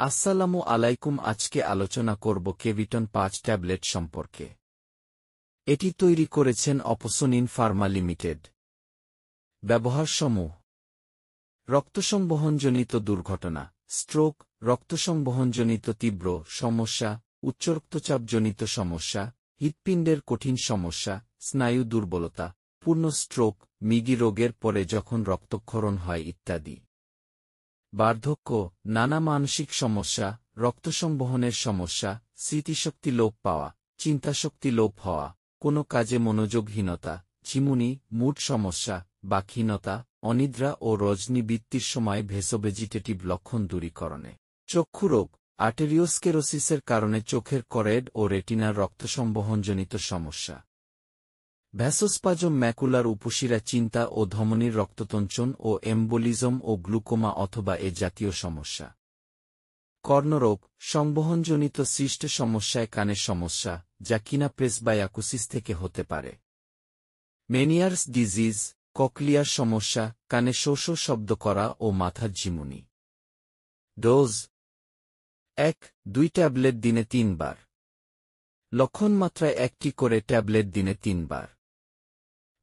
আসসালামু আলাইকুম। আজকে আলোচনা করব কেভিটন ৫ ট্যাবলেট সম্পর্কে। এটি তৈরি করেছেন অপসোনিন ফার্মা লিমিটেড। ব্যবহারসমূহ: রক্তসংবহনজনিত দুর্ঘটনা, স্ট্রোক, রক্তসংবহনজনিত তীব্র সমস্যা, উচ্চ রক্তচাপজনিত সমস্যা, হৃৎপিণ্ডের কঠিন সমস্যা, স্নায়ু দুর্বলতা, পূর্ণ স্ট্রোক, মৃগী রোগের পরে যখন রক্তক্ষরণ হয় ইত্যাদি। বার্ধক্য, নানা মানসিক সমস্যা, রক্তসংবহনের সমস্যা, স্মৃতিশক্তি লোপ পাওয়া, চিন্তাশক্তি লোপ হওয়া, কোনো কাজে মনোযোগহীনতা, ঝিমুনি, মুড সমস্যা, বাকহীনতা, অনিদ্রা ও রজনীবৃত্তির সময় ভেসোভেজিটেটিভ লক্ষণ দূরীকরণে। চক্ষুরোগ, আর্টেরিওস্কেরোসিসের কারণে চোখের করেড ও রেটিনার রক্তসংবহনজনিত সমস্যা। ভ্যাসোস্পাজম, ম্যাকুলার উপশিরা, চিন্তা ও ধমনীর রক্ততঞ্চন ও এম্বোলিজম ও গ্লুকোমা অথবা এ জাতীয় সমস্যা। কর্ণরোগ, সংবহনজনিত সৃষ্ট সমস্যায় কানের সমস্যা, যা কিনা প্রেসবায়াকুসিস থেকে হতে পারে। মেনিয়ার্স ডিজিজ, ককলিয়ার সমস্যা, কানে শো শো শব্দ করা ও মাথার ঝিমুনি। ডোজ: ১-২ ট্যাবলেট দিনে ৩ বার। লক্ষণমাত্রায় ১টি করে ট্যাবলেট দিনে ৩ বার।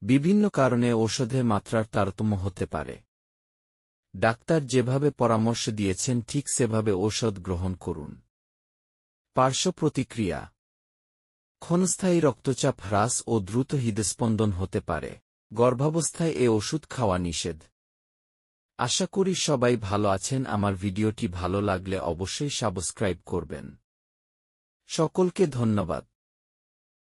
বিভিন্ন কারণে ঔষধের মাত্রার তারতম্য হতে পারে। ডাক্তার যেভাবে পরামর্শ দিয়েছেন ঠিক সেভাবে ঔষধ গ্রহণ করুন। পার্শ্ব প্রতিক্রিয়া: ক্ষণস্থায়ী রক্তচাপ হ্রাস ও দ্রুত হৃদস্পন্দন হতে পারে। গর্ভাবস্থায় এ ওষুধ খাওয়া নিষেধ। আশা করি সবাই ভালো আছেন। আমার ভিডিওটি ভালো লাগলে অবশ্যই সাবস্ক্রাইব করবেন। সকলকে ধন্যবাদ।